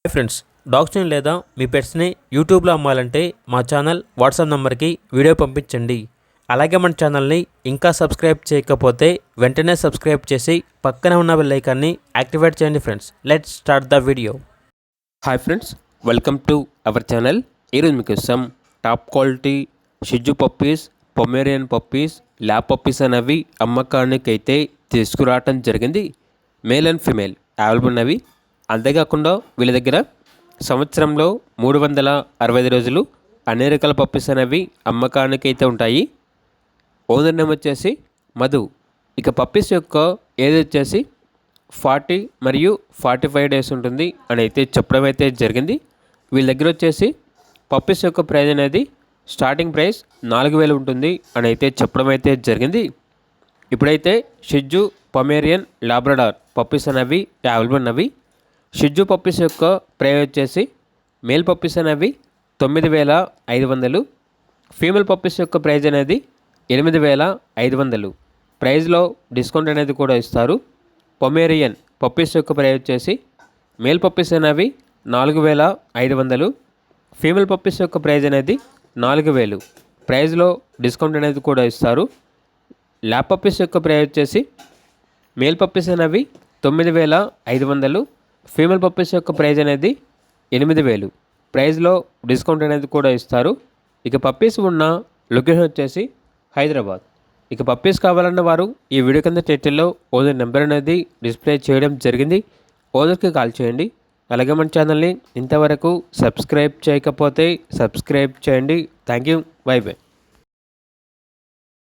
Hi friends, డాగ్స్ని లేదా మీ పెట్స్ని యూట్యూబ్లో అమ్మాలంటే మా ఛానల్ వాట్సాప్ నెంబర్కి వీడియో పంపించండి. అలాగే మన ఛానల్ని ఇంకా సబ్స్క్రైబ్ చేయకపోతే వెంటనే సబ్స్క్రైబ్ చేసి పక్కనే ఉన్న బెల్ ఐకాన్ని యాక్టివేట్ చేయండి. Friends, let's start the video. Hi friends, welcome to our channel. ఈరోజు మీకోసం టాప్ క్వాలిటీ షిజు puppies, Pomeranian puppies, lab puppies అనేవి అమ్మకానికి అయితే తీసుకురావటం జరిగింది. మేల్ అండ్ ఫిమేల్ అవైలబుల్ ఉన్నవి. అంతేకాకుండా వీళ్ళ దగ్గర సంవత్సరంలో 365 రోజులు అన్ని రకాల పప్పీస్ అనేవి అమ్మకానికి అయితే ఉంటాయి. ఓనర్ నేమ్ వచ్చేసి మధు. ఇక పప్పీస్ యొక్క ఏజ్ వచ్చేసి 40 మరియు 45 డేస్ ఉంటుంది అని అయితే చెప్పడం అయితే జరిగింది. వీళ్ళ దగ్గర వచ్చేసి పప్పీస్ యొక్క ప్రైస్ అనేది స్టార్టింగ్ ప్రైస్ 4000 ఉంటుంది అని అయితే చెప్పడం అయితే జరిగింది. ఇప్పుడైతే షిజు, పొమేరియన్, లాబ్రడార్ పప్పీస్ అనేవి అవైలబుల్ ఉన్నవి. షిజు పప్పీస్ యొక్క ప్రైస్ వచ్చేసి మేల్ పప్పీస్ అనేవి 9500, ఫీమేల్ పప్పీస్ యొక్క ప్రైజ్ అనేది 8500. ప్రైజ్లో డిస్కౌంట్ అనేది కూడా ఇస్తారు. పొమేరియన్ పప్పీస్ యొక్క ప్రైజ్ వచ్చేసి మేల్ పప్పీస్ అనేవి 4500, ఫీమేల్ పప్పీస్ యొక్క ప్రైజ్ అనేది 4000. ప్రైజ్లో డిస్కౌంట్ అనేది కూడా ఇస్తారు. ల్యాబ్ పప్పీస్ యొక్క ప్రైజ్ వచ్చేసి మేల్ పప్పీస్ అనేవి 9500, ఫీమేల్ పప్పీస్ యొక్క ప్రైజ్ అనేది 8000. ప్రైజ్లో డిస్కౌంట్ అనేది కూడా ఇస్తారు. ఇక పప్పీస్ ఉన్న లొకేషన్ వచ్చేసి హైదరాబాద్. ఇక పప్పీస్ కావాలన్న వారు ఈ వీడియో కింద టైటిల్లో ఓనర్ నెంబర్ అనేది డిస్ప్లే చేయడం జరిగింది. ఓనర్కి కాల్ చేయండి. అలాగే మన ఛానల్ని ఇంతవరకు సబ్స్క్రైబ్ చేయకపోతే సబ్స్క్రైబ్ చేయండి. Thank you. By by.